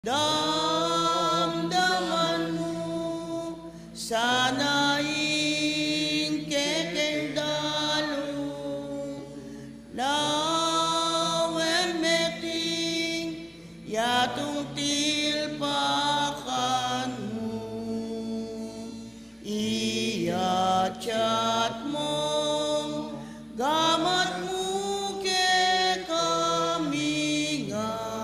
Damdaman mo sanaing kekendalo lawen meting yatung tilpakan mo iyachat mo gamat mo ke kami nga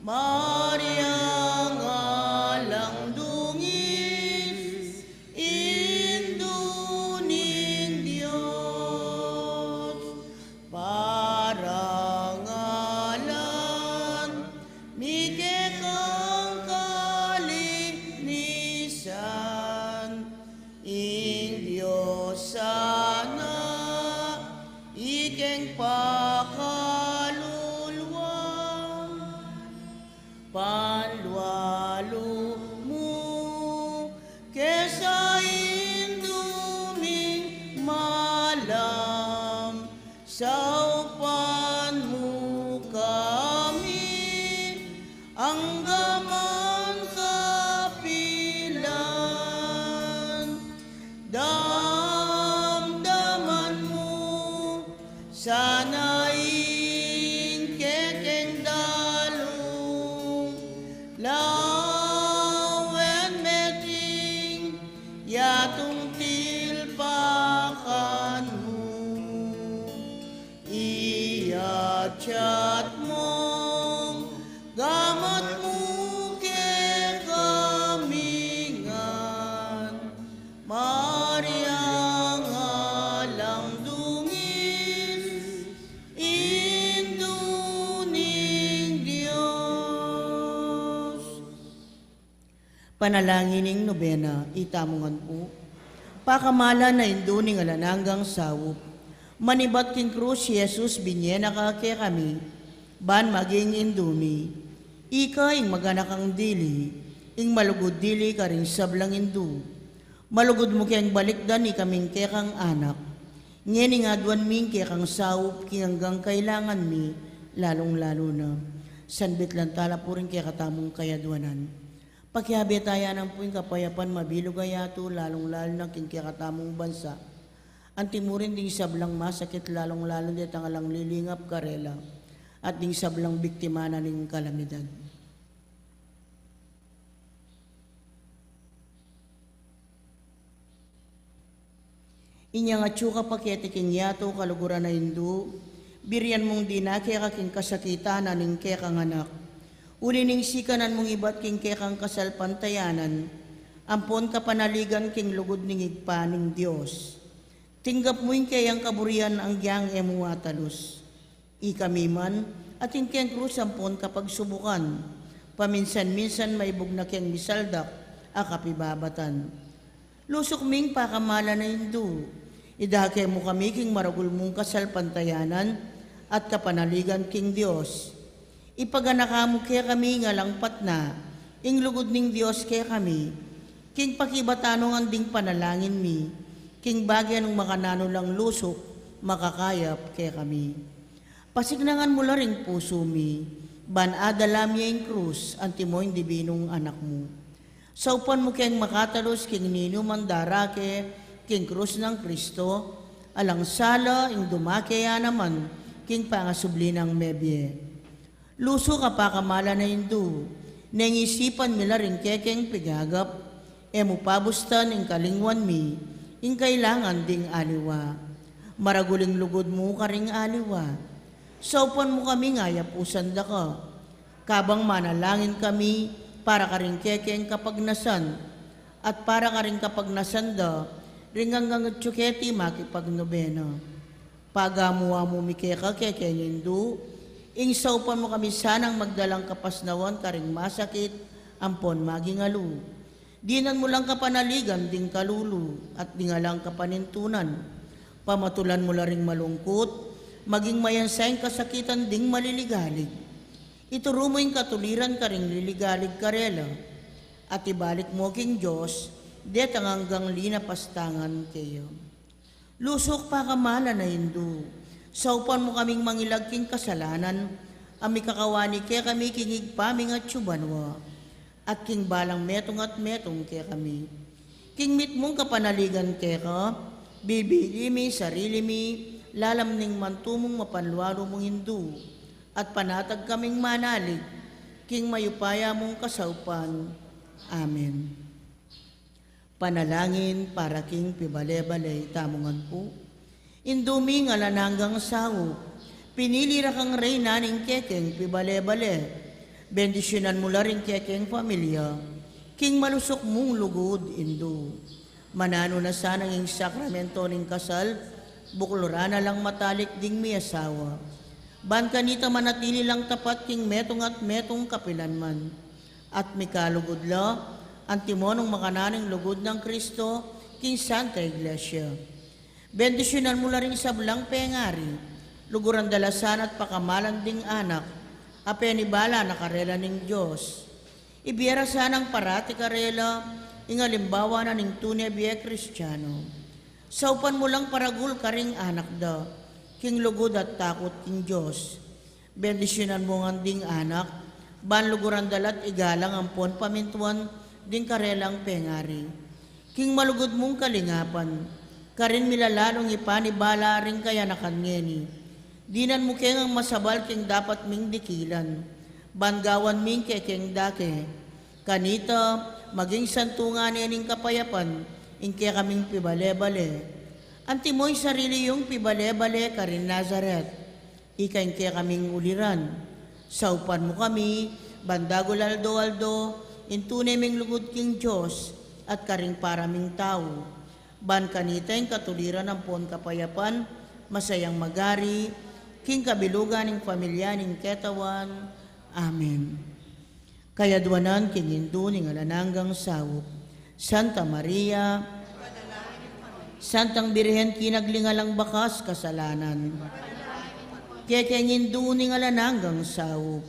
Maria ngalang dungis induning Diyos parangalan mike kang kalinisan in Diyos sana ikeng panlualo mo kesa induming malam saupan mo kami ang gaman kapilan damdaman mo sanaing kekendalo lawen meting yatung tilpakan mo iyachat mo gamat mo ke kamingan Maria ngalang dungis induning Diyos. Panalangin nobena, itamungan po. Pakamala na induning alananggang sawop. Manibat king krus Jesus binyena ka ke kami. Ban maging indumi. Ika ing maganakang dili. Ing malugod dili ka rin sablang indu. Malugod mo kayang balikdan ni kaming ke kang anak. Ngeni nga duwan ming ke kang sawop king hanggang kailangan mi. Lalong-lalo na. Sanbit lang tala po rin ke katamong kayaduanan. Pakihabetaya ng puwing kapayapan mabilog ayato lalong-lalo ng kingkakatamong bansa. Antimurin ding sablang masakit lalong-lalo di tangalang lilingap karela at ding sablang biktima na ning kalamidad. Inya nga tsuka pakete king yato kaluguran na hindu, birian mong dinake kaking kasakitan na ning kekang anak. Ulining sikanan mong ibat king kekang kasal pantayanan, ampon kapanaligan king lugod ning igpaning Diyos. Tinggap mo yung kayang kaburian ang giyang emuatalos. Ikamiman, at yung kayang krus ampon kapag subukan, paminsan-minsan maibog na kayang misaldak, akapibabatan. Lusok ming pakamala na hindu, idake mo kami king maragul mong kasal pantayanan, at kapanaligan king Diyos. Ipaganakamu kaya kami nga langpat na, ing lugod ning Diyos kaya kami, king pakibatanong anding panalangin mi, king bagyan ng makanano lang lusok, makakayap kaya kami. Pasignangan mo la ring puso mi, ban adalamya ing krus, antimoy dibinong anak mo. Saupan mo kayang makatalos, king nino mandarake, king krus ng Kristo, alang sala, ing dumakaya naman, king pangasubli ng mebye. Luso ka pa kamala na hindu, nangisipan nila rin kekeng pigagap, mo pabustan ing kalingwan mi, ing kailangan ding aliwa. Maraguling lugod mo ka ring aliwa. Saupan mo kami nga yapusan da ka. Kabang manalangin kami para ka rin kekeng kapagnasan, at para ka rin kapagnasan da, ring hanggang tsuketi makipagnobena. Pagamuha mo mi keka kekeng hindu, ing saupan mo kami sanang magdalang kapasnawan karing masakit, ampon magingalu. Dinan mo lang kapanaligan ding kalulu at dingalang kapanintunan. Pamatulan mo laring malungkot, maging mayansayang kasakitan ding maliligalig. Ituro mo yung katuliran karing liligalig karela. At ibalik mo king Diyos, det ang hanggang linapastangan kayo. Lusok pa kamala na hindu. Saupan mo kaming mangilagking kasalanan, ami kakawani ke kami kingig paming at subanwa, at king balang metong at metong ke kami. King mit mong kapanaligan ke ka, bibili mi, sarili mi, lalam ning mantumong mapanlualo mong hindu, at panatag kaming manalig, king mayupaya mong kasaupan. Amen. Panalangin para king pibale-bale tamungan po. Indumi nga lananggang sawo, pinili ra kang reyna ning kekeng pibale-bale, bendisyonan mo la ring kekeng pamilya, king malusok mong lugod indo. Manano na sanang ing sakramento ning kasal, buklora na lang matalik ding may asawa. Ban kanita manatili lang tapat king metong at metong kapilanman. At mikalugod la, antimonong makananing lugod ng Kristo, king Santa Iglesia. Bendisyonan mo la ring sablang pengari, luguran dalasan at pakamalan ding anak, apenibala na karela ning Diyos. Ibiyara sanang parati karela, ingalimbawa na ning tunay biye Kristiyano. Saupan mo lang paragul karing anak da, king lugod at takot king Diyos. Bendisyonan mo nga ding anak, ban luguran dalat igalang ampon pamintuan ding karelang pengari. King malugod mong kalingapan, karin milalalong ipanibala rin kaya nakangeni. Dinan mo keng ang masabal king dapat ming dikilan, bangawan ming kekeng dake. Kanita, maging santungan niyaning kapayapan, ingke kaming pibale-bale. Antimoy sarili yung pibale-bale karin Nazaret, ikaingke kaming uliran. Saupan mo kami, bandagol aldo-aldo, intunay ming lugod king Diyos, at karing paraming tao. Ban kanita yung katuliran ng pon kapayapan, masayang magari, king kabilugan ng pamilya ng ketawan. Amen. Kayadwanan king Hindu ning alananggang sawok, Santa Maria, Santang Birhen kinaglingalang bakas kasalanan, kekeng Hindu ning alananggang sawok,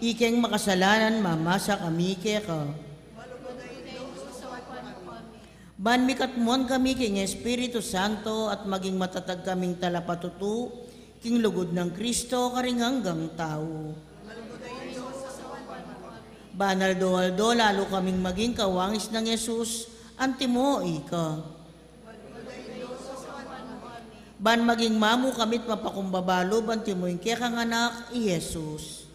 ikeng makasalanan mamasa kami keka. Ban mikatmon kami king Espiritu Santo at maging matatag kaming talapatutu, king lugod ng Kristo karing hanggang tao. Banaldo-aldo, lalo kaming maging kawangis ng Yesus, antimo ika. Ban maging mamu kamit mapakumbabalo, bantimo yung kekang anak, i Jesus.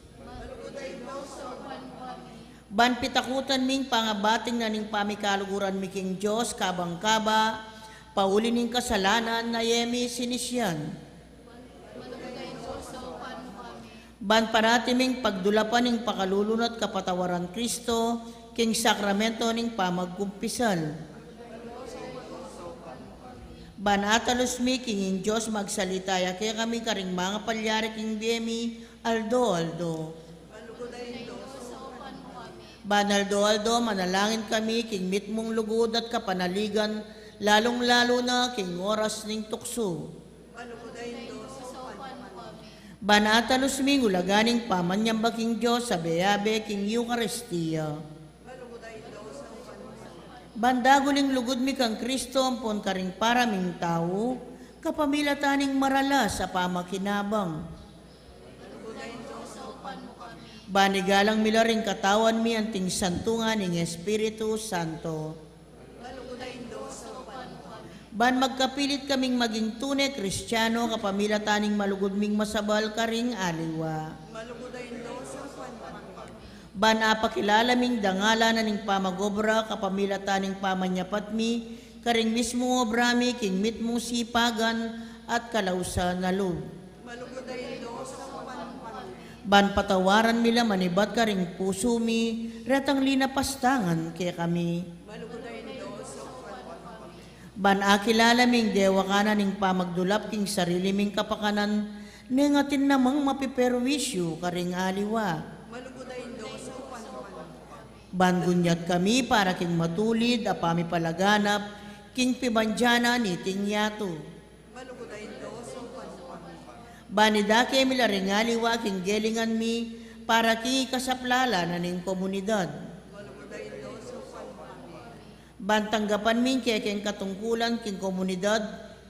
Ban pitakutan ming pangabating na ning pamikaluguran mi king Diyos, kabang-kaba, pauli ning kasalanan na yemi sinisyan. Ban parati ming pagdulapan ning pakalulunat kapatawaran Kristo, king sakramento ning pamagkumpisal. Ban atalos mi king Diyos magsalitaya kaya kami karing mga palyari king biyemi, aldo-aldo. Banaldo-aldo, manalangin kami, king mit mong lugod at kapanaligan, lalong-lalo na king oras ning tukso. Banatalos ming ulaganing pamanyamba king Diyos sa beyabe king Eucharistia. Bandaguling lugod mi kang Kristo, ampon karing paraming tao, kapamilataning marala sa pamakinabang. Banigalang milaring katawan mi anting santungan ng Espiritu Santo. Ban magkapilit kaming maging tunay Kristiyano, kapamilataning malugod ming masabal karing aliwa. Ban apakilala ming dangala na ning pamagobra, kapamilataning pamanyapat mi, karing mismo obra mi, king mit mong sipagan at kalausa na loob. Ban patawaran mila manibat karing puso mi, retang linapastangan kaya kami. Ban akilala ming dewa kana ning pamagdulap king sarili ming kapakanan, nengatin namang mapiperwisyo karing aliwa. Ban gunyat kami para king matulid, apami palaganap, king pibanjana ni ting yato. Banidake milaring aliwa king gelingan mi, para king kasaplala na ning komunidad. Bantanggapan min kekeng katungkulan king komunidad,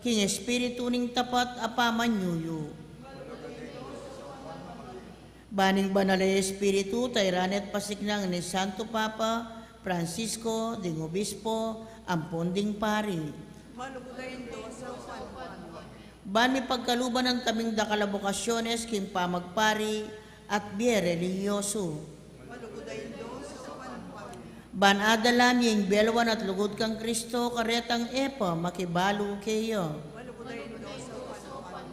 king espiritu ning tapat apaman yuyo. Baning banal na Espiritu, tayranet pasignang ni Santo Papa Francisco, ding Obispo, ampon ding pari. Malugudayin do sa upan. Ban mi pagkaluban ng kaming dakalabokasyones, king pamagpari, at biye religyoso. Malugudayin do sa upan. Ban adalam yung belwan at lugod kang Kristo, karetang epa, makibalo kayo. Malugudayin do sa upan.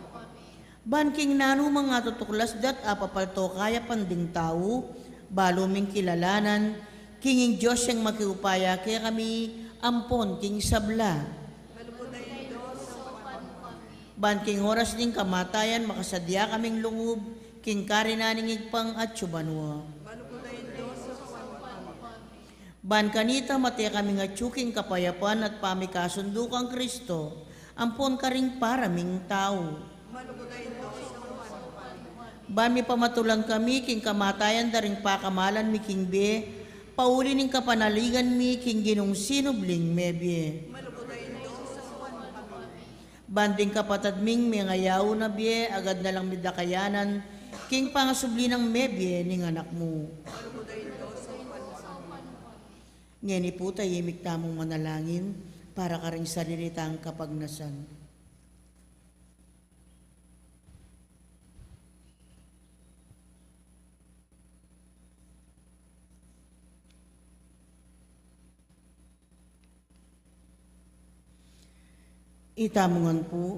Ban king nano mga tutuklas dat apapalto kaya panding tao, balo ming kilalanan, kinging Diyos yung makiupaya kaya kami ampon king sabla. Malugudayin do sa upan. Ban king oras ding kamatayan, makasadya kaming lungub, king karinaning igpang at subanwa. Malugudayin do sa upan. Ban kanita mati kami nga tsuking kapayapan at pamikasundo kang Kristo, ampon ka ring paraming tao. Malugudayin do sa upan. Ban mi pamatulang kami, king kamatayan daring pakamalan mi king be, pauli ning kapanaligan mi king ginong sinubling mebye. Malugudayin do sa upan. Banding kapatad ming may ngayaw na bie, agad na lang midakayanan, king pangasubli ng mebye ning anak mo. Malugudayin do sa upan. Ngeni po tayimik tamong manalangin, para ka ring saliritang kapagnasan. Itamungan po,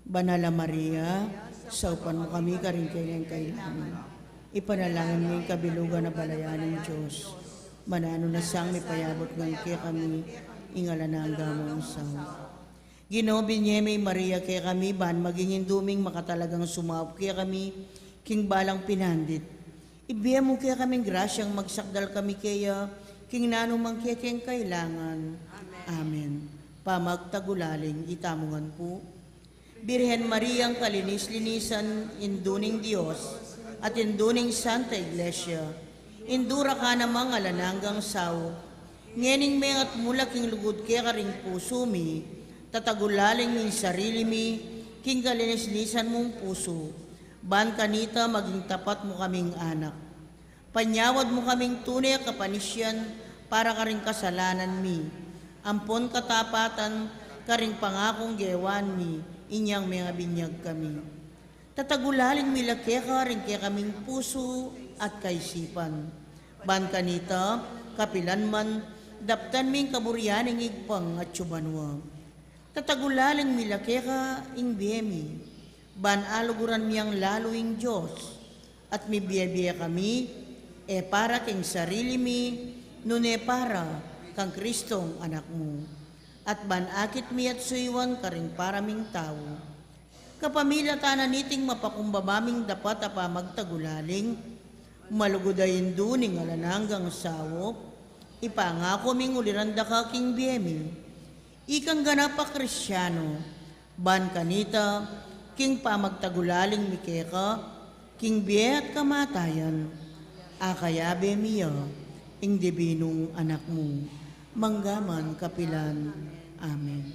Banala Maria, saupan mo kami karing kanyang kailangan. Ipanalangin mo yung kabilugan na balayan ng Diyos. Manano na sang may payabot ng kaya kami, ingala na ang gamang sang. Ginobin niya may Maria kaya kami, ban maging induming makatalagang sumawap kaya kami, king balang pinandit. Ibiya mo kaya kaming grasyang magsakdal kami kaya, king nanumang kaya kayang kailangan. Amen. Pamagtagulaling itamungan po. Birhen Mariang kalinis-linisan, induning Diyos, at induning Santa Iglesia, indura ka namang alananggang sao, ngening may at mula king lugod kaya karing puso mi, tatagulaling min sarili mi, king kalinis-linisan mong puso, ban kanita maging tapat mo kaming anak. Panyawad mo kaming tunay kapanisyan, para karing kasalanan mi, ampon katapatan, karing pangakong gewan mi, inyang mga binyag kami. Tatagulaling milake ka rin kaya kaming puso at kaisipan. Ban kanita, kapilan man, daptan ming kaburyaning igpang at subanwa. Tatagulaling milake ka ing biyemi, ban aluguran miyang laluing Diyos, at mi biya kami, para king sarili mi, nune para kang Kristong anak mo. At ban akit mi at suywan karing paraming tao. Kapamilya tanan niting mapakumbabaming dapat apa magtagulaling, malugudayin duning alananggang sawop, ipangako ming uliranda ka king biyemi, ikang ganapa Kristyano, ban kanita, king pamagtagulaling mikeka, king biye at kamatayan, akayabe miya, ing dibinong anak mo, manggaman kapilan. Amen.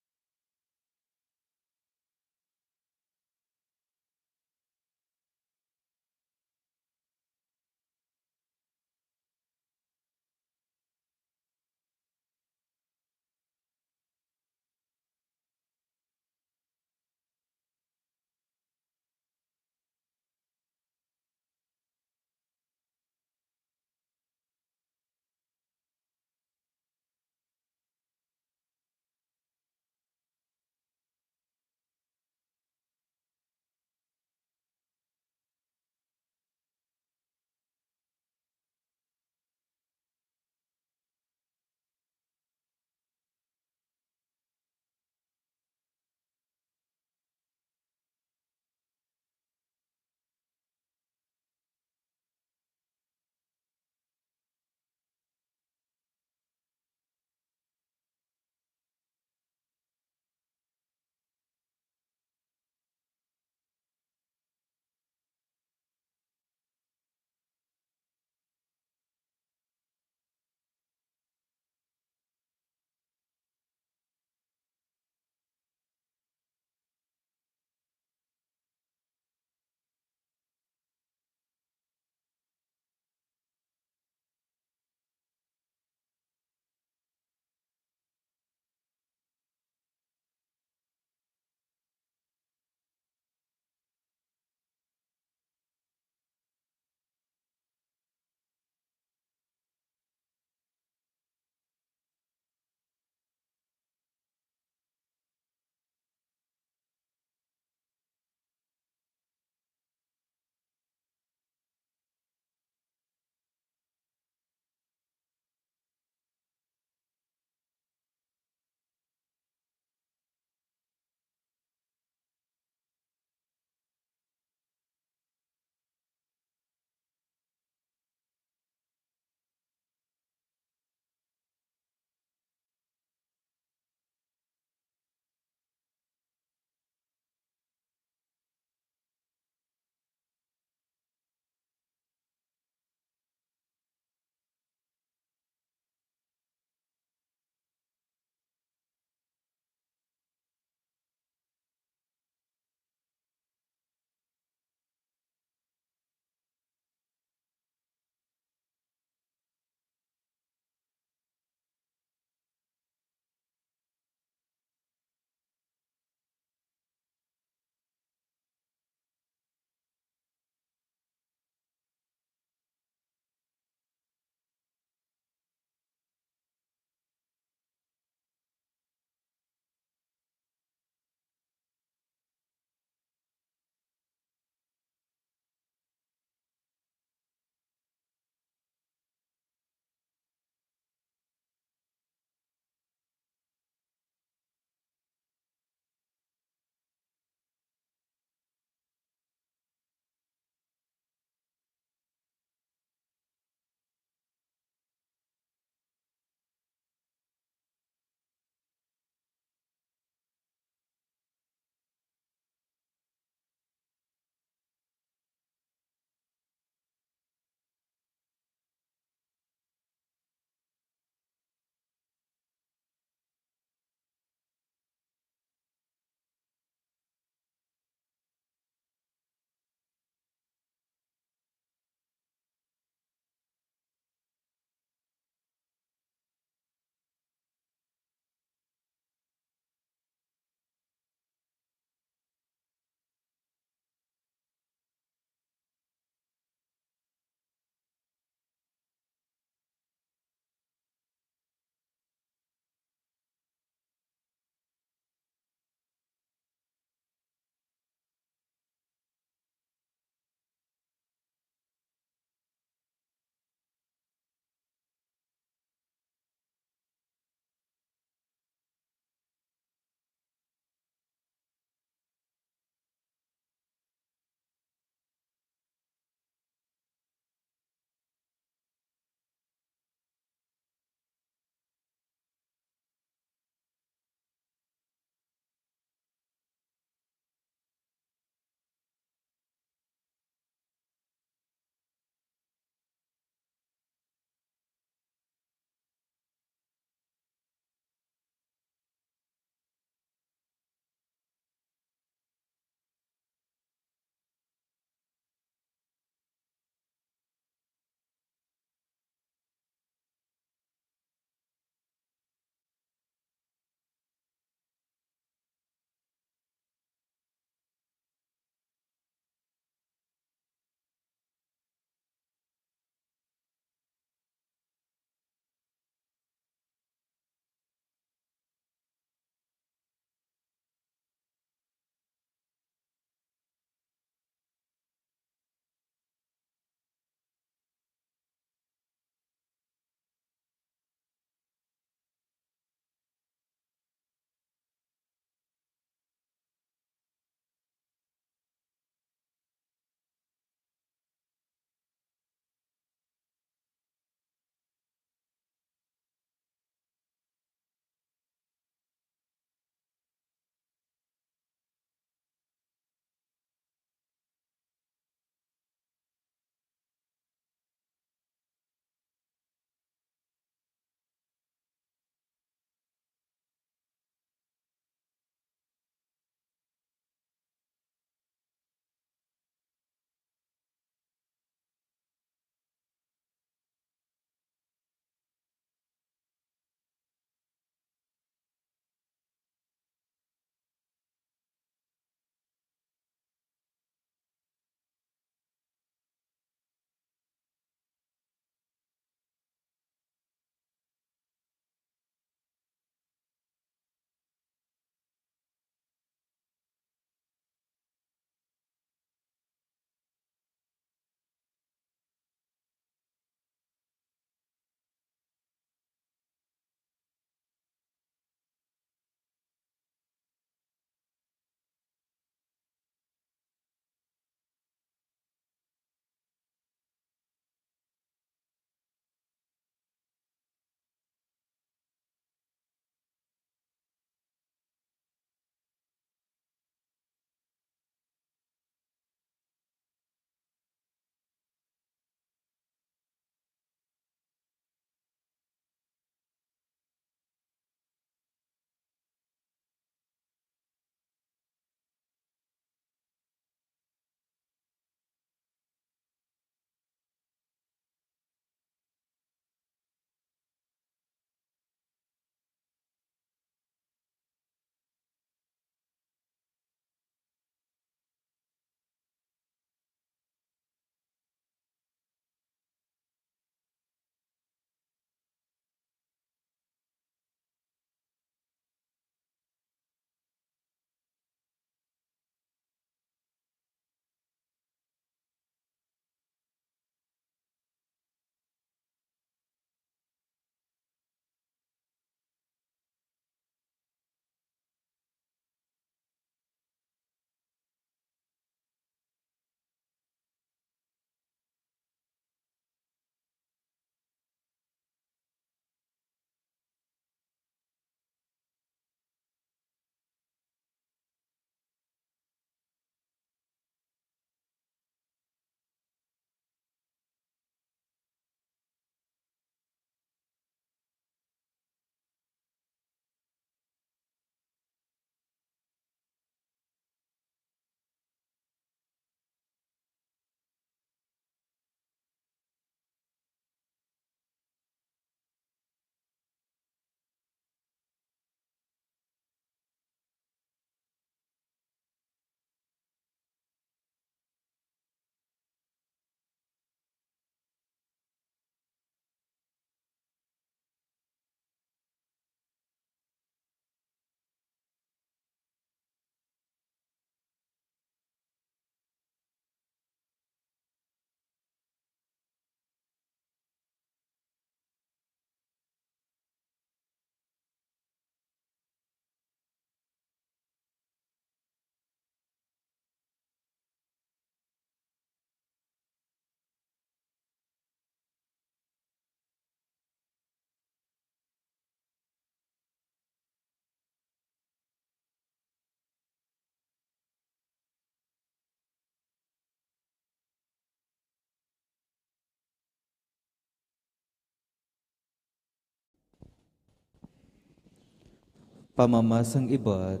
Pamamasang iba't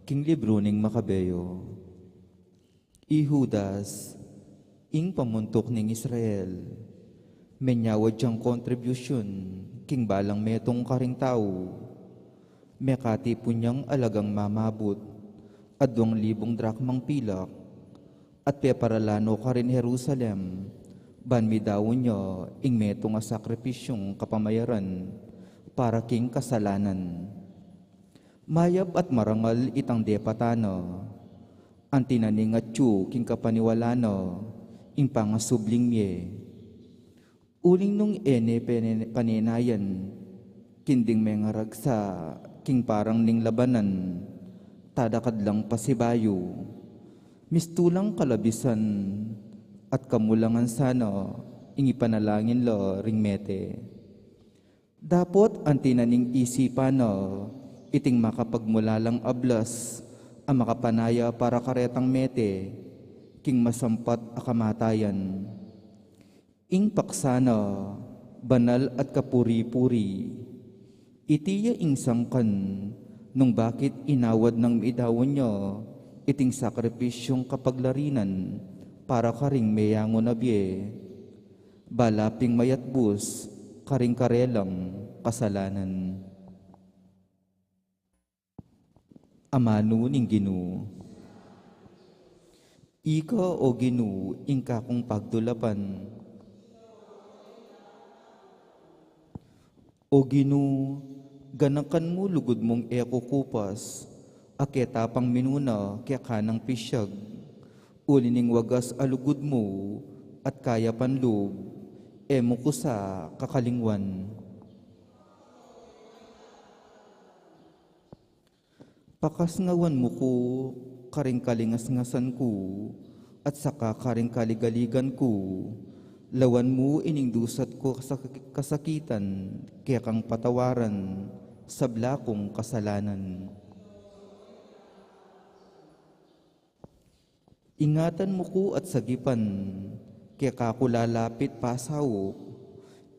king libro ning Makabeyo. Ihudas, ing pamuntok ning Israel, menyawad siyang kontribusyon king balang metong karing tao, mekati po niyang alagang mamabot, at 2,000 drakmang pilak, at peparalano ka rin Jerusalem, banmi daw niya ing metong nga sakripisyong kapamayaran, para king kasalanan. Mayap at marangal itang depatano, ang tinaning at king kapaniwalano, ing pangasubling miye. Uling nung panenayan, kinding may ngaragsa, king parang ning labanan, tadakad lang pasibayo, mistulang kalabisan, at kamulangan sana, ing ipanalangin lo ring mete. Dapot ang tinaning isipan iting makapagmulalang ablas, ang makapanaya para karetang mete, king masampat akamatayan. Ing paksana, banal at kapuri-puri, itiya ing sangkan, nung bakit inawad ng midawan niya, iting sakripisyong kapaglarinan, para karing mayangon na biye, balaping mayatbus, karing karelang kasalanan. Amano ning Ginoo. Ika o Ginoo ing kakong pagdulapan. O Ginoo, ganakan mo lugod mong eko kupas, aketa pang minuna kaya kanang pisyag, ulining wagas alugod mo at kaya panlog, emo ko sa kakalingwan. Pakasngawan mo ko, karing kalingas-ngasan ko, at saka karing kaligaligan ko, lawan mo ining dusat ko kasakitan, kaya kang patawaran, sabla kong kasalanan. Ingatan mo ko at sagipan, kaya kakulalapit pasaw,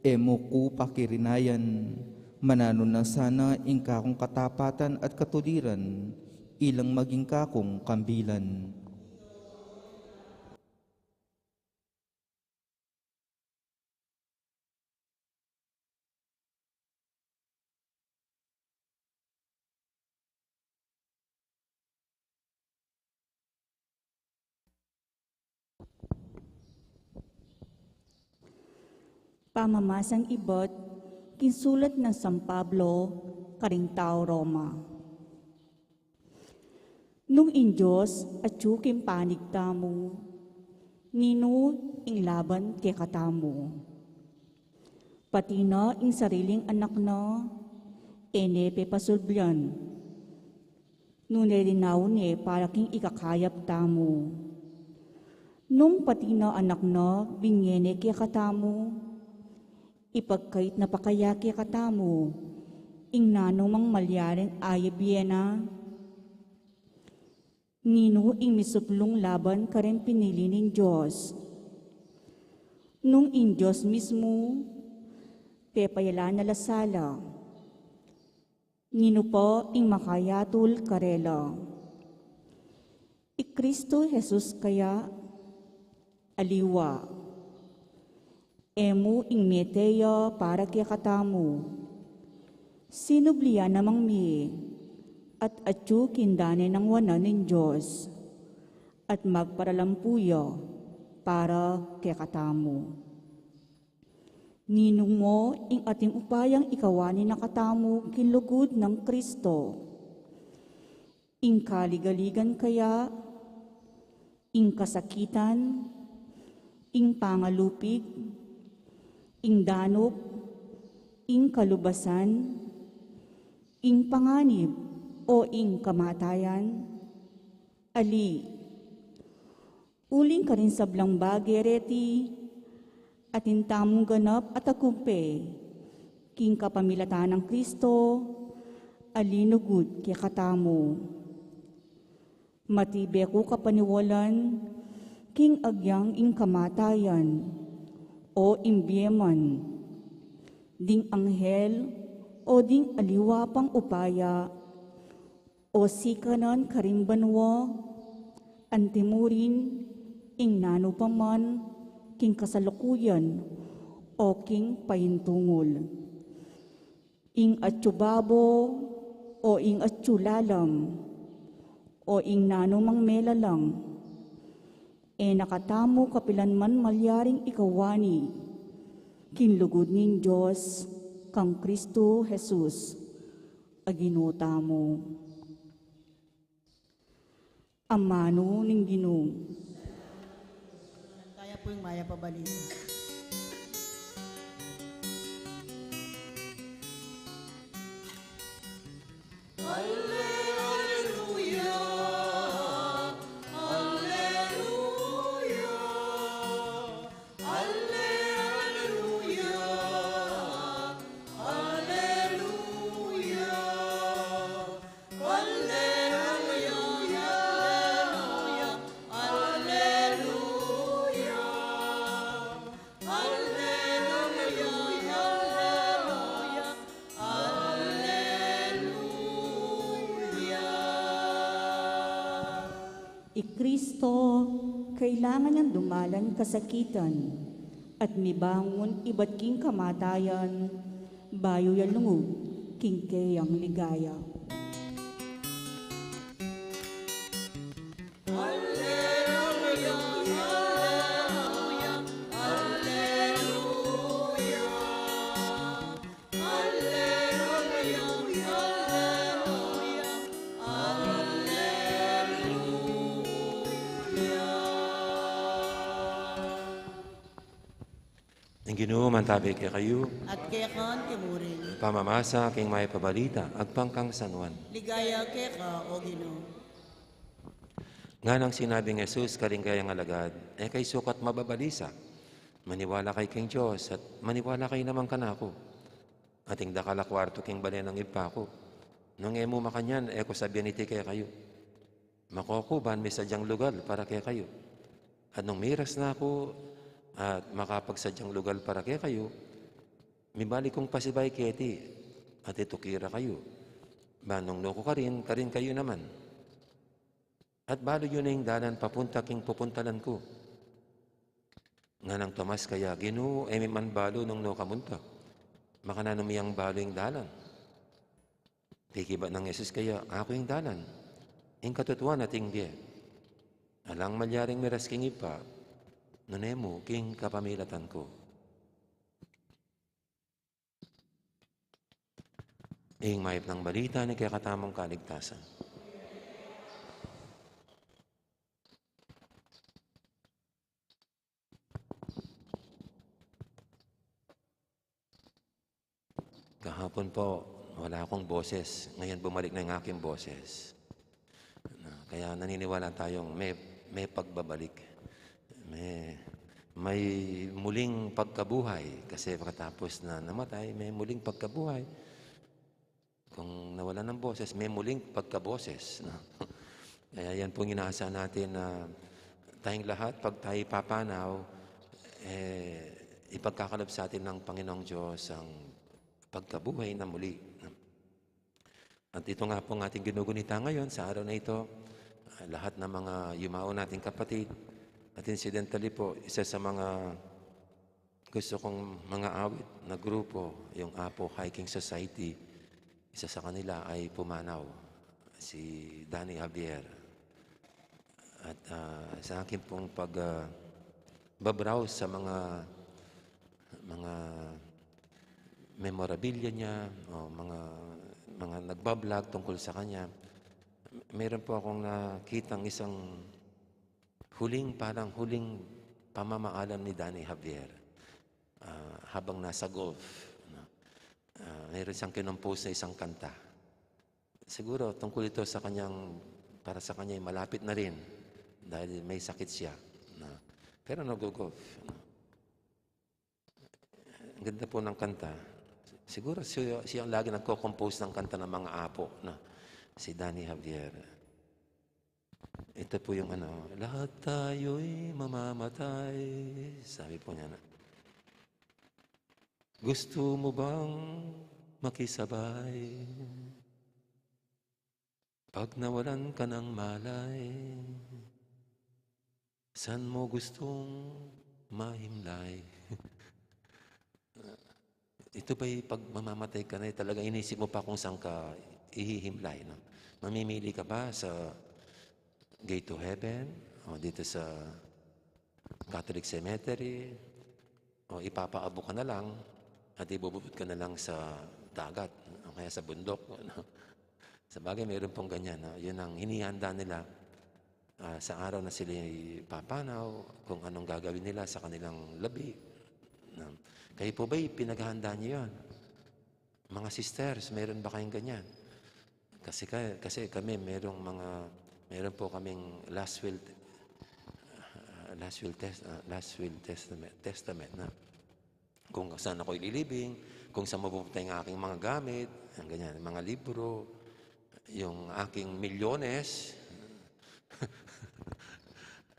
emo ko pakirinayan, manano na sana ing kakong katapatan at katuliran, ilang maging kakong kambilan. Pamamasang ibot, kinsulat ng San Pablo, karing tao Roma. Nung Diyos at yukim panig tamo, nino ing laban kay katamo. Pati na ing sariling anak na, enepe pasulbyan. Nunelinaw ni para king ikakayap tamo. Nung pati na anak na, binyene kay katamo, ipagkait na pakayaki katamo, ing nanong mang malyaring ayabyena, nino ing misuplong laban karen pinili ng Diyos. Nung in Diyos mismo, pepayala na lasala, nino po ing makayatul karela. Kristo Jesus kaya, aliwa, emu ing meteya para kaya katamu. Sinubliya namang mi, at atyu kindane ng wana ng Diyos, at magparalampuya para kaya katamu. Ninong mo ing ating upayang ikawani na katamu kinlugod ng Kristo. Ing kaligaligan kaya, ing kasakitan, ing pangalupig, ing danop, ing kalubasan, ing panganib, o ing kamatayan, ali. Uling ka rin sablang bagereti, at intamong ganap at akumpe, king kapamilatan ng Kristo, alinugud kaya katamo. Matibe ko kapaniwalan, king agyang ing kamatayan, o imbyeman, ding anghel, o ding aliwa pang upaya, O sikanan karimbanwa, antimurin, ing nano paman, king kasalukuyan, o king pahintungol. Ing atyubabo, o ing atyulalam, o ing nano mang melalang, e nakatamo kapilanman malyaring ikawani, kinlugod ning Diyos, kang Kristo Jesus, aginuta mo. Amano ning Ginoo. Kaya po yung maya pabalita. Kristo, kailangan niyang dumalan kasakitan at mibangon iba't king kamatayan, bayo yan lungog, king kayang ligaya. Ang Ginoo mantabi kay kayo, At kaya kan timurin. pamamasa king may pabalita, agpangkang sanwan. Ligaya kaya ka, o Ginoo. Nga nang sinabing Jesus, karing kayang alagad, kay sukat mababalisa. Maniwala kay king Diyos, at maniwala kay naman kanako. Ating dakala kwarto king balen ng ipa ko. Nung emo makanyan, ko sabihan iti kaya kayo. Makokuban, may sadyang lugar para kaya kayo. At nung miras na ako, at makapagsadyang lugar para kaya kayo, mibalik kong pasibay keti, at itukira kayo. Banong loko karin kayo naman. At balo yun na yung dalan papunta king pupuntalan ko. Nga nang Tomas kaya, Ginoo, may man balo nung no kamunta. Makananumiyang balo yung dalan. Tikiba ng Jesus kaya, ako yung dalan. Yung katutuan at hindi. Alang malyaring miras king ipa, nunemo king kapamilatan ko. Ing mayip ng balita ni kaya katamang kaligtasan. Kahapon po, wala akong boses. Ngayon bumalik na yung aking boses. Kaya naniniwala tayong may pagbabalik. May muling pagkabuhay. Kasi pagkatapos na namatay, may muling pagkabuhay. Kung nawala ng boses, may muling pagkaboses. Kaya yan pong inaasahan natin na tayong lahat, pag tayo papanaw, ipagkakalab sa atin ng Panginoong Diyos ang pagkabuhay na muli. At ito nga pong ating ginugunita ngayon sa araw na ito, lahat ng mga yumao nating kapatid, at incidentally po, isa sa mga gusto kong mga awit na grupo, yung Apo Hiking Society, isa sa kanila ay pumanaw, si Danny Javier. At sa akin pong pag-browse sa mga memorabilia niya o mga nagbablog tungkol sa kanya, meron po akong nakitang isang huling pamamaalam ni Danny Javier habang nasa golf. Meron siyang kinompose na isang kanta. Siguro tungkol ito sa kanyang, para sa kanya malapit na rin dahil may sakit siya. Pero nag-golf. Ang ganda po ng kanta. Siguro siya ang lagi nagko-compose ng kanta ng mga apo, si Danny Javier. Ito po yung lahat tayo'y mamamatay. Sabi po niya gusto mo bang makisabay? Pag nawalan ka ng malay, saan mo gustong mahimlay? Ito ba'y pag mamamatay ka na, talaga inisip mo pa kung saan ka ihihimlay, no? Mamimili ka ba sa gate to heaven, o dito sa Catholic Cemetery, o ipapaabo ka na lang at ibububod ka na lang sa dagat o kaya sa bundok, no? Sa bagay, mayroon pong ganyan. No? Yun ang hinihanda nila sa araw na sila papanaw, kung anong gagawin nila sa kanilang labi. No? Kayo po ba'y pinaghahanda niyo yun? Mga sisters, meron ba kayong ganyan? Kasi kami, meron po kaming last will testament na kung saan ako ililibing, kung saan mapupunta yung aking mga gamit, ang ganyan, mga libro, yung aking milyones,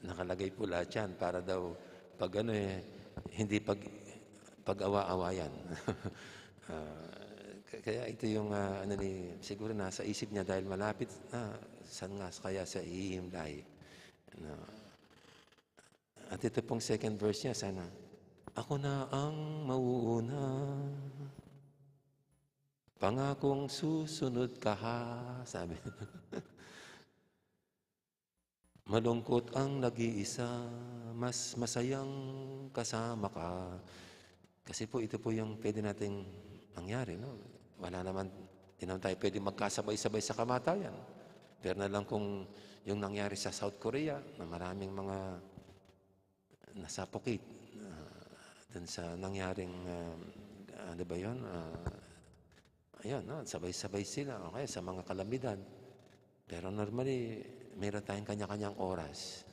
nakalagay po lahat yan para daw pag hindi pag-awa-awayan. Kaya ito yung siguro nasa isip niya dahil malapit na saan nga kaya sa ihimlay. At ito pong second verse niya, sana, ako na ang mauuna, pangakong susunod ka ha, sabi. Malungkot ang nag-iisa, mas masayang kasama ka. Kasi po ito po yung pwede nating mangyari, no? Wala naman, di naman tayo pwede magkasabay-sabay sa kamatayan. Pero na lang kung yung nangyari sa South Korea, na maraming mga nasapokit dun sa nangyaring, ano ba yun? Ayun, no? Sabay-sabay sila, okay, sa mga kalamidad. Pero normally, mayroon tayong kanya-kanyang oras.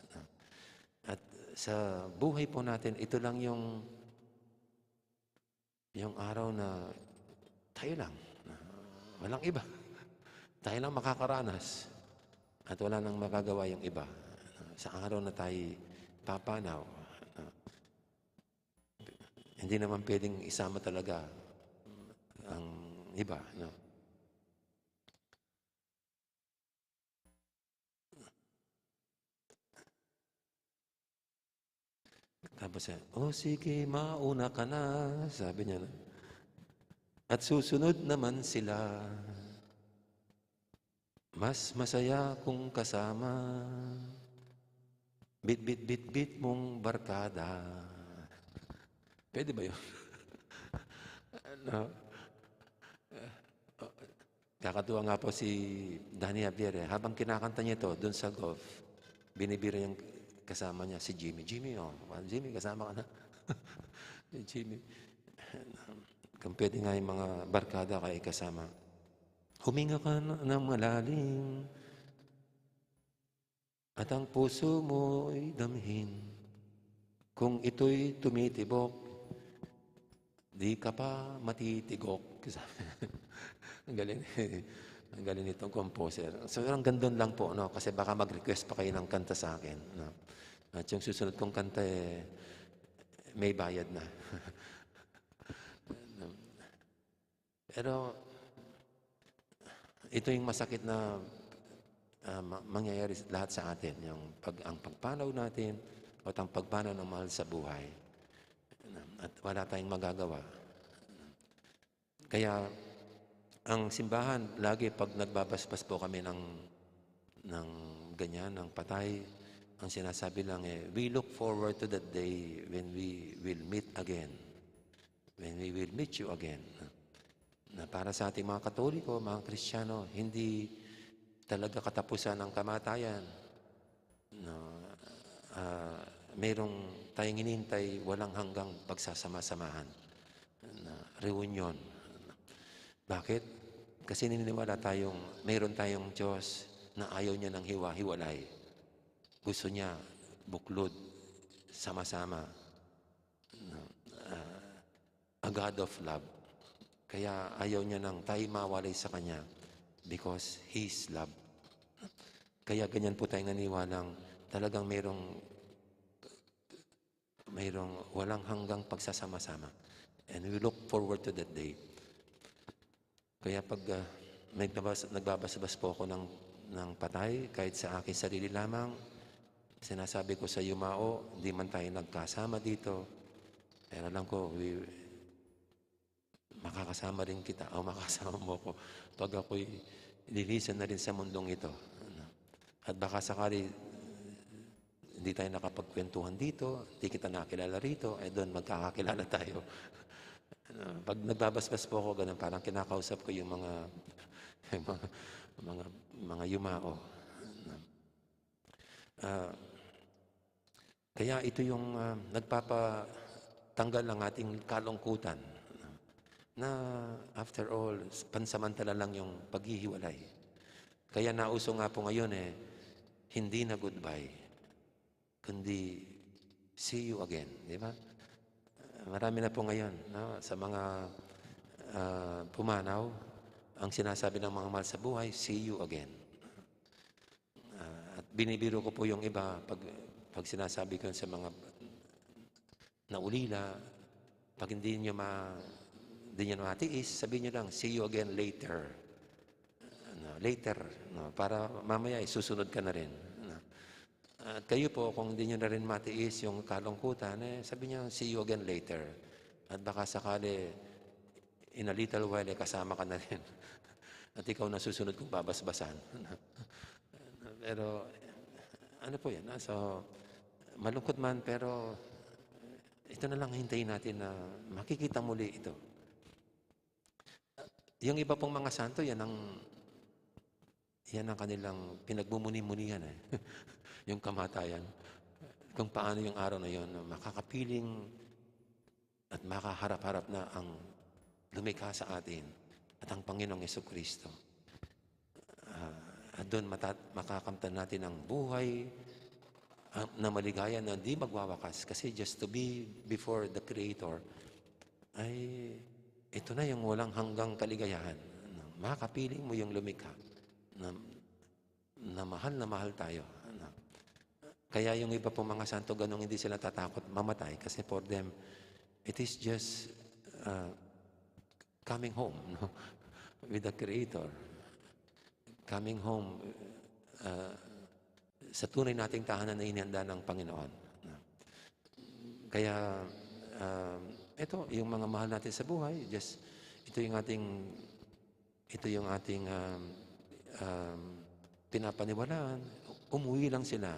At sa buhay po natin, ito lang yung araw na tayo lang. Walang iba. Tayo lang makakaranas. At wala nang magagawa yung iba. Sa araw na tayo papanaw, hindi naman pwedeng isama talaga ang iba, no? Tapos, sige, mauna ka na, sabi niya. At susunod naman sila, mas masaya kung kasama, bit mong barkada. Pwede ba yun? No? Kakatuwa nga po si Danny Javier. Habang kinakanta niya ito, dun sa golf, binibira yung kasama niya, si Jimmy. Jimmy, Jimmy, kasama ka na. Jimmy. Kung pwede nga yung mga barkada kayo kasama. Huminga ka ng malalim at ang puso mo'y damhin. Kung ito'y tumitibok, di ka pa matitigok. Ang galing. Ang galing nitong composer. So, ang gandun lang po, no? Kasi baka mag-request pa kayo ng kanta sa akin. No? At yung susunod kong kanta, may bayad na. Pero, ito yung masakit na mangyayari lahat sa atin. Ang pagpanaw natin, o ang pagpanaw ng mahal sa buhay. At wala tayong magagawa. Kaya, ang simbahan, lagi pag nagbabasbas po kami ng ganyan, ng patay, ang sinasabi lang we look forward to that day when we will meet again. When we will meet you again. Na para sa ating mga Katoliko, mga Kristiyano, hindi talaga katapusan ng kamatayan. No, mayroong tayong hinihintay walang hanggang pagsasama-samahan. Na reunion. Bakit? Kasi naniniwala mayroon tayong Diyos na ayaw niya ng hiwa-hiwalay. Gusto niya buklod, sama-sama. A God of love. Kaya ayaw niya nang tayo mawalay sa Kanya because His love. Kaya ganyan po tayo naniwalang talagang mayroong walang hanggang pagsasama-sama. And we look forward to that day. Kaya pag nagbabasbas po ako ng patay, kahit sa aking sarili lamang. Sinasabi ko sa Yumao, hindi man tayo nagkasama dito. Pero alam ko, makakasama rin kita o makakasama mo ko pag ako'y lilisan na rin sa mundong ito. At baka sakali hindi tayo nakapagkwentuhan dito, hindi kita nakilala rito, doon magkakakilala tayo. Pag nagbabasbas po ako, ganun, parang kinakausap ko yung yung mga Yumao. Kaya ito yung nagpapatanggal ng ating kalungkutan na after all, pansamantala lang yung paghihiwalay. Kaya nauso nga po ngayon hindi na goodbye, kundi see you again. Di ba? Marami na po ngayon sa mga pumanaw, ang sinasabi ng mga mahal sa buhay, see you again. At binibiro ko po yung iba pag sinasabi ko sa mga naulila, pag hindi nyo matiis, sabihin nyo lang, see you again later. Later, para mamaya susunod ka na rin. At kayo po, kung hindi nyo na rin matiis yung kalungkutan, sabi niya, see you again later. At baka sakali, in a little while, kasama ka na rin. At ikaw na susunod kung babasbasan. Pero, ano po yan? So, malungkot man, pero ito na lang hintayin natin na makikita muli ito. Yung iba pong mga santo, yan ang kanilang pinagmumuni-munihan yung kamatayan. Kung paano yung araw na yon makakapiling at makaharap-harap na ang lumikha sa atin at ang Panginoong Jesucristo. At doon makakamtan natin ang buhay na maligaya na di magwawakas. Kasi just to be before the Creator ay ito na yung walang hanggang kaligayahan. Makapiling mo yung lumikha na mahal tayo. Kaya yung iba pong mga santo, ganun hindi sila tatakot mamatay kasi for them, it is just coming home with the Creator. Coming home sa tunay nating tahanan na inihanda ng Panginoon. Kaya ito, yung mga mahal natin sa buhay, ito yung ating pinapaniwalaan. Umuwi lang sila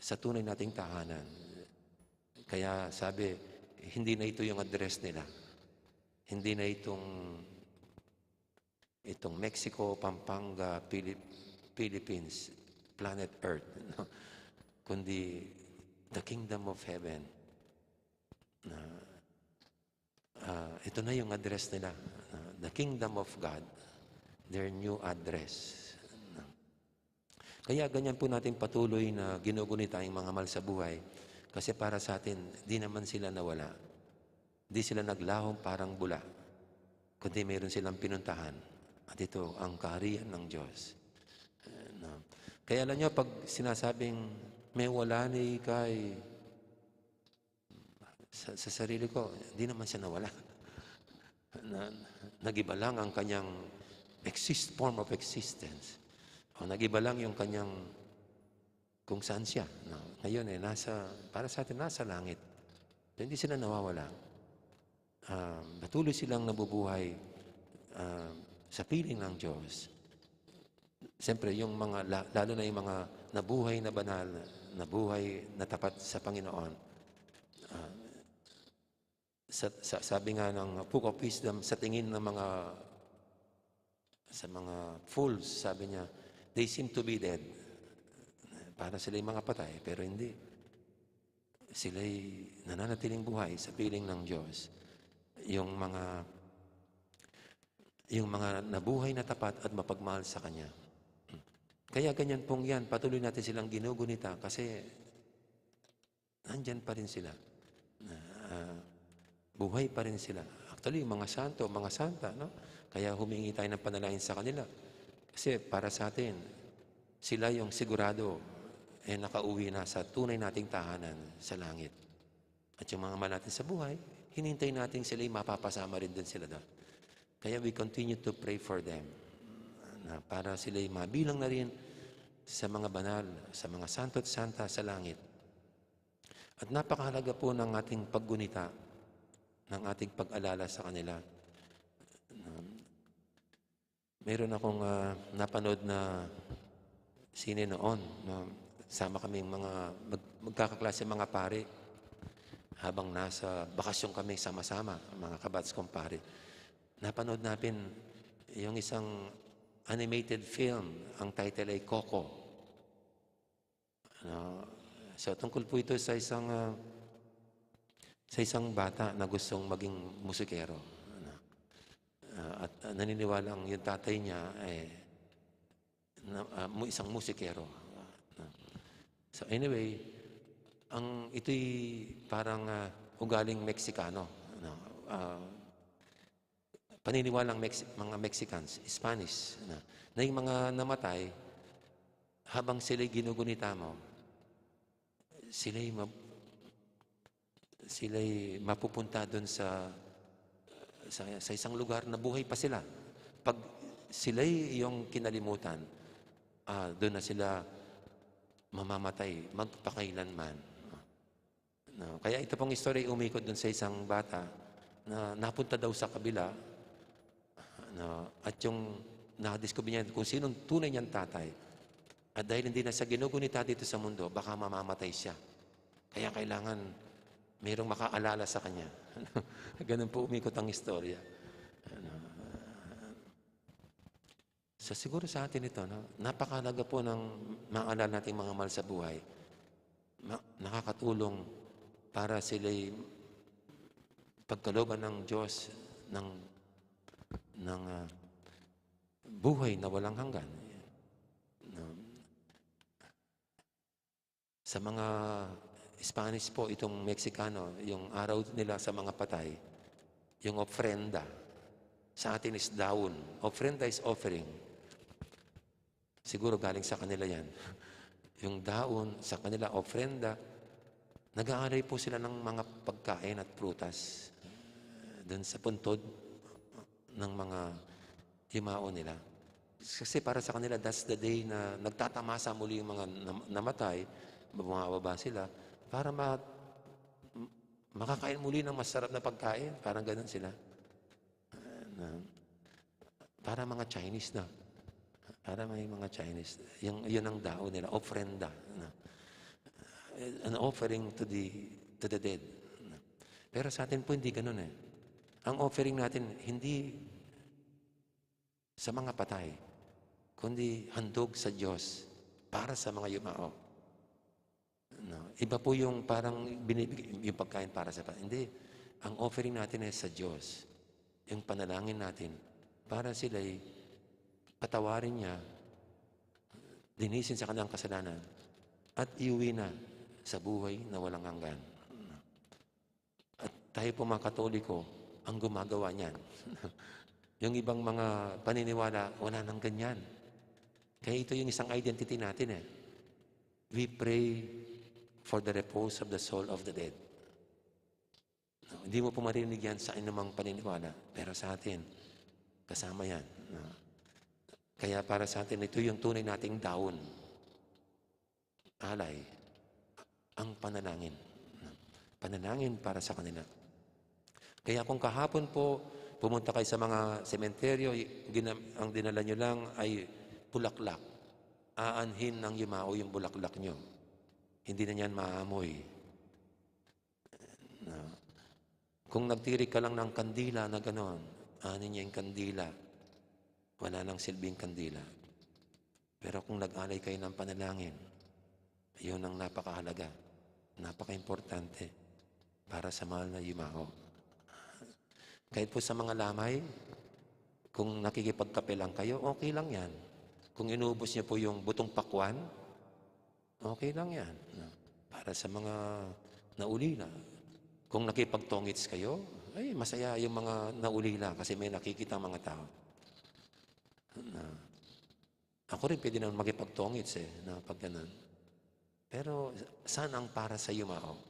sa tunay nating tahanan. Kaya sabi, hindi na ito yung address nila. Hindi na itong Mexico, Pampanga, Philippines, planet Earth, kundi the kingdom of heaven. Ito na yung address nila. The kingdom of God, their new address. Kaya ganyan po natin patuloy na ginugunita ang mga mahal sa buhay. Kasi para sa atin, di naman sila nawala. Di sila naglahong parang bula. Kundi mayroon silang pinuntahan. At ito, ang kaharian ng Diyos. Kaya alam nyo, pag sinasabing may wala ni kay sa sarili ko, di naman siya nawala. Nagiba lang ang kanyang form of existence. O nagiba lang yung kanyang kung saan siya. Ngayon para sa atin, nasa langit. So, hindi sila nawawala. Patuloy silang nabubuhay sa piling ng Diyos. Siyempre, lalo na yung mga nabuhay na banal, nabuhay na tapat sa Panginoon. Sabi nga ng Book of Wisdom, sa tingin ng sa mga fools, sabi niya, they seem to be dead. Para sila yung mga patay, pero hindi. Sila'y nananatiling buhay sa piling ng Diyos. Yung mga nabuhay na tapat at mapagmahal sa Kanya. Kaya ganyan pong yan, patuloy natin silang ginugunita kasi nandyan pa rin sila. Buhay pa rin sila. Actually, mga santo, mga santa, no? Kaya humingi tayo ng panalangin sa kanila. Kasi para sa atin, sila yung sigurado nakauwi na sa tunay nating tahanan sa langit. At yung mga mahal natin sa buhay, hinintay natin sila mapapasama rin din sila doon. Kaya we continue to pray for them. na para sila'y mabilang na rin sa mga banal, sa mga santo at santa sa langit. At napakahalaga po ng ating paggunita, ng ating pag-alala sa kanila. Meron akong napanood na sine noon, na sama kaming mga magkakaklase mga pare habang nasa bakasyon kami sama-sama, mga kabats kong pare. Napanood natin yung isang animated film, ang title ay Coco. So tungkol po ito sa isang bata na gustong maging musikero. At naniniwala ang yung tatay niya ay isang musikero. So anyway, ito'y parang ugaling Meksikano. Paniniwalang mga Mexicans, Spanish, na yung mga namatay, habang sila'y ginugunita mo, sila'y mapupunta doon sa isang lugar na buhay pa sila. Pag sila'y yung kinalimutan, doon na sila mamamatay, magpakailanman. Kaya ito pong story umikot doon sa isang bata na napunta daw sa kabila, at yung nakadiscover niya kung sinong tunay niyang tatay. At dahil hindi na siya ginugunita dito sa mundo, baka mamamatay siya. Kaya kailangan mayroong makaalala sa kanya. Ganun po umikot ang istorya. So siguro sa atin ito, napakahalaga po ng maalala nating mga mahal sa buhay. Nakakatulong para sila'y pagkalooban ng Diyos ng buhay na walang hanggan. Sa mga Spanish po, itong Meksikano, yung araw nila sa mga patay, yung ofrenda. Sa atin is daon. Ofrenda is offering. Siguro galing sa kanila yan. Yung daon, sa kanila, ofrenda, nag-aaray po sila ng mga pagkain at prutas doon sa puntod ng mga yumao nila. Kasi para sa kanila, that's the day na nagtatamasa muli yung mga namatay, bumababa sila, para makakain muli ng masarap na pagkain. Parang ganun sila. Para mga Chinese na. Para may mga Chinese. Yun ang dao nila, ofrenda. An offering to the dead. Pero sa atin po hindi ganun eh. Ang offering natin, hindi sa mga patay, kundi handog sa Diyos para sa mga yumao. Iba po yung parang binibigay yung pagkain para sa patay. Hindi. Ang offering natin ay sa Diyos. Yung panalangin natin para sila'y patawarin niya, linisin sa kanilang kasalanan, at iuwi na sa buhay na walang hanggan. At tayo po mga Katoliko, ang gumagawa niyan. Yung ibang mga paniniwala, wala nang ganyan. Kaya ito yung isang identity natin eh. We pray for the repose of the soul of the dead. Hindi mo po marinig yan sa anumang paniniwala. Pero sa atin, kasama yan. Kaya para sa atin, ito yung tunay nating daon. Alay. Ang panalangin. Panalangin para sa kanila. Kaya kung kahapon po, pumunta kayo sa mga sementeryo, ang dinala nyo lang ay bulaklak. Aanhin ng yumao yung bulaklak nyo. Hindi na yan maamoy. Kung nagtirik ka lang ng kandila na gano'n, anin niya yung kandila, wala nang silbing kandila. Pero kung nag-alay kayo ng panalangin, yun ang napakahalaga, napaka-importante para sa mahal na yumao. Kahit po sa mga lamay, kung nakikipagkape lang kayo, okay lang yan. Kung inubos niyo po yung butong pakwan, okay lang yan. Para sa mga naulila. Kung nakipagtongits kayo, ay masaya yung mga naulila kasi may nakikita mga tao. Ako rin pwede naman makipagtongits na pag ganun. Pero saan ang para sa yumao?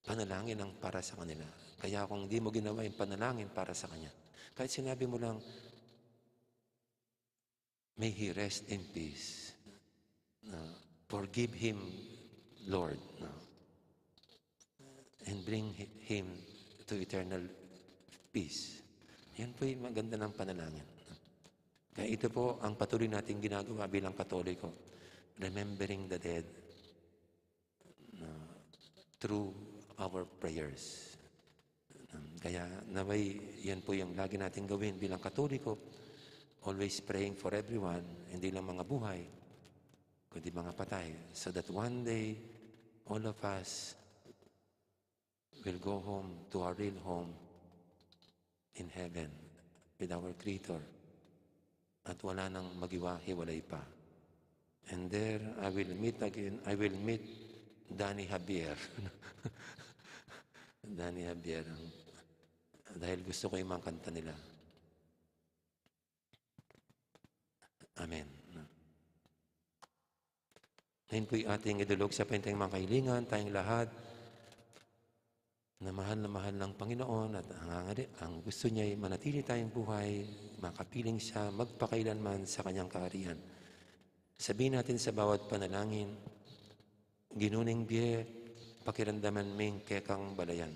Panalangin ang para sa kanila. Kaya kung di mo ginawa yung panalangin para sa kanya, Kahit sinabi mo lang, may he rest in peace. Forgive him, Lord. And bring him to eternal peace. Yan po yung maganda ng panalangin. Kaya ito po ang patuloy nating ginagawa bilang Katoliko. Remembering the dead through our prayers. Kaya naway, yan po yung lagi natin gawin bilang Katoliko. Always praying for everyone, hindi lang mga buhay, kundi mga patay. So that one day, all of us will go home to our real home in heaven with our Creator. At wala nang magiwa-hiwalay pa. And there, I will meet again, I will meet Danny Javier. Danny Javier. Dahil gusto ko yung mga kanta nila. Amen. Ngayon po'y ating idulog sa penteng mga kahilingan, tayong lahat na mahal ng Panginoon at ang gusto niya ay manatili tayong buhay, makapiling siya magpakailanman sa kanyang kaharian. Sabihin natin sa bawat panalangin, ginuning biye, pakiramdaman ming kekang balayan.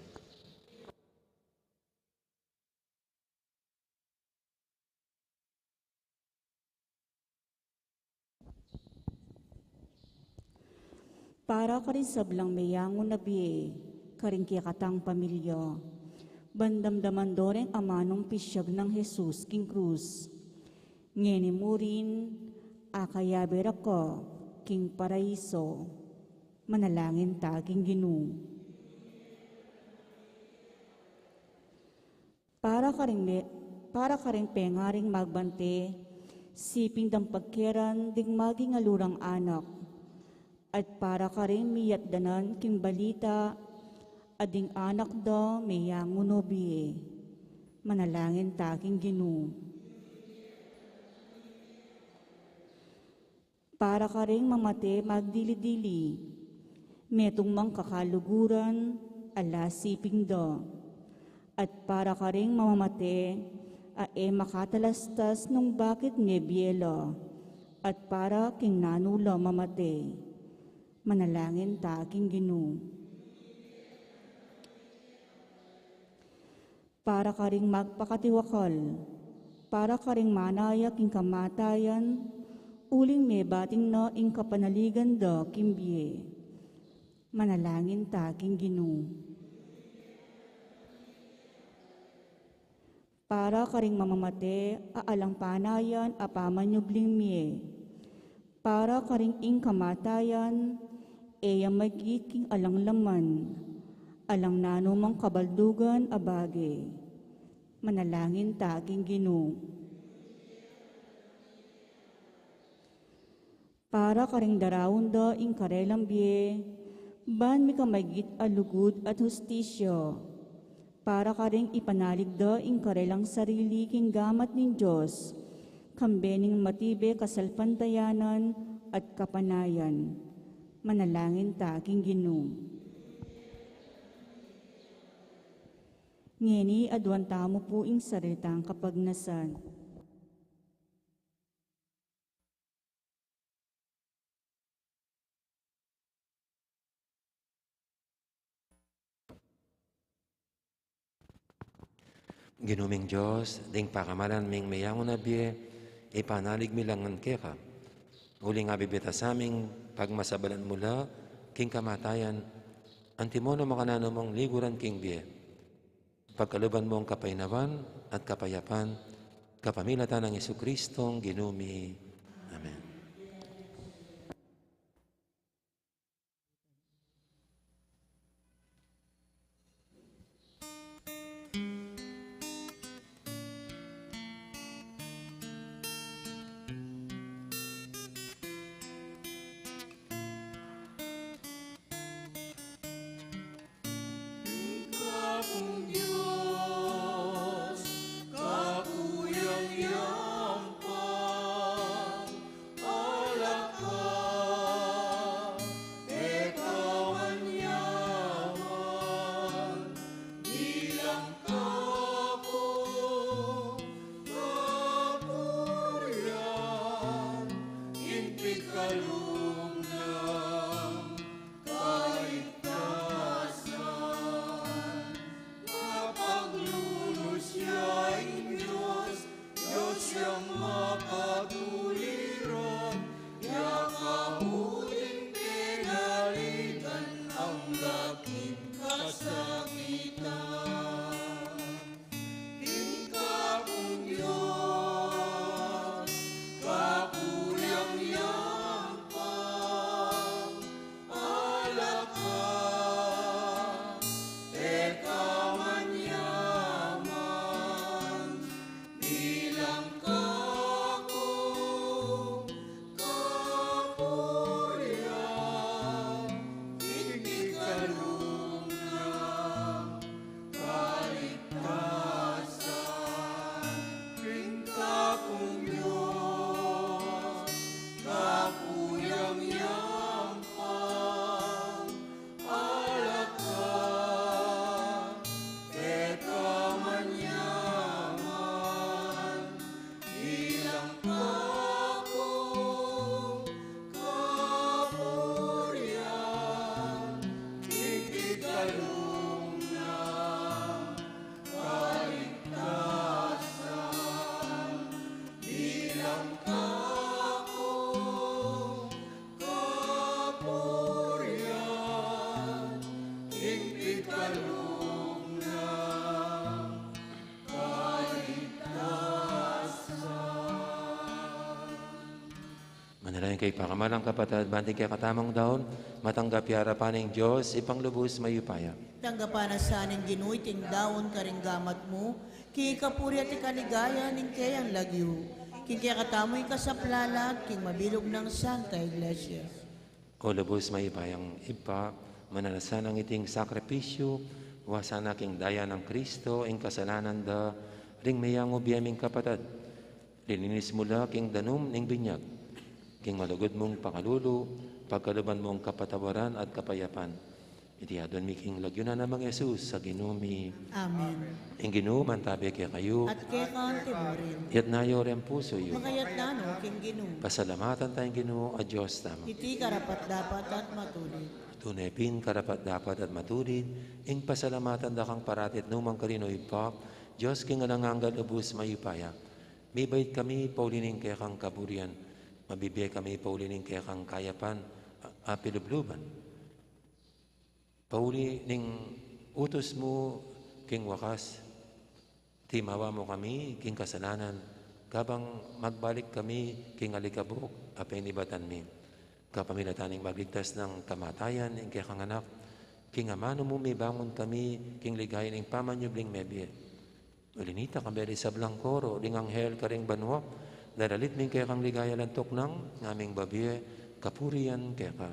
Para ka rin sablang mayangon na biye, karing katang pamilya. Bandamdaman doreng amanong pisyag ng Jesus king krus. Ngeni mo rin, akayaber ako, king paraiso. Manalangin taging Ginoo. Para ka rin pengaring magbante, siping dang pagkeran ding maging alurang anak. At para ka rin miyatdanan king balita, ading anak do mayangon no biye. Manalangin taging Ginoo. Para ka rin mamate magdili-dili, metong mang kakaluguran, ala siping do. At para ka rin mamamate, makatalastas nung bakit nebyelo, at para king nanulo mamate. Manalangin taging Ginoo. Para ka ring magpakatiwakal, para ka ring manayak ing kamatayan, uling may bating no ing kapanaligan do kimbiye. Manalangin taging Ginoo. Para ka ring mamamate, aalang panayan, apaman yubling miye. Para ka ring ing kamatayan, magiging alang laman, alang nanumang kabaldugan abage. Manalangin taging Ginoo. Para ka ring darawon do ing karelang biye, ban mi ka magit alugod at hustisyo. Para ka ring ipanalig do ing karelang sarili king gamat ning Diyos, kambening matibe kasalpantayanan at kapanayan. Manalangin taging Ginoo. Ngeni adwan tamo po ing saritang kapagnasan. Ginuming Diyos, ding pakamalan ming mayangon na biye, ipanalig milangan keka. Uling abibita sa aming pagmasabalan mula, king kamatayan, antimono makanano mong liguran king biye. Pagkaluban mong kapainawan at kapayapan, kapamilatan ng Jesukristong ginumi. Amen. Kakuyang yampan, Ngayon kay pakamalang kapatid, banting kay katamang daon, matanggap yara pa ng Diyos, ipanglubos mayupaya. Tanggapan na sa aning ginuy, ting daon karing gamat mo, king kapuri at ikaligaya, ning kayang lagyo. King kaya katamoy kasaplalat, king mabilog ng Santa Iglesia. O lubos mayupayang ipa, mananasan ang iting sakripisyo, wasan aking daya ng Kristo, ing kasalanan da, ring mayang ubiyaming kapatid. Lininis mula king danum ning binyag, king malugod mong pangalulo, pagkaluban mong kapatawaran at kapayapan. Iti adon mi king lagyo na namang Jesus sa ginumi. Amen. Ing ginuman tabi kaya kayo, At kaya ka timurin, yat nayo rin puso yun. makayat na no, king ginu. Pasalamatan tayong Ginoo at Diyos tama. Iti karapat dapat at matuloy. Tunay pin karapat dapat at matulid, ing pasalamatan da kang paratit numang karinoy pa, Diyos king alangangal ubus mayupaya. Mibait kami paulining kaya kang kaburian, mabibigay kami paulining kaya kang kayapan, apilubluban. Pauli ning utos mo king wakas, timawa mo kami king kasalanan, kabang magbalik kami king alikabok, apinibatan mi. Kapamilataning magligtas ng kamatayan, ing kaya kang anak, king amano mo may bangon kami, king ligayan ing pamanyubling mebiye. Ulinita kamberi sa blangkoro, ling anghel karing banwa, daralit ming kaya kang ligaya lantok ng ngaming babiye, kapurian kaya ka.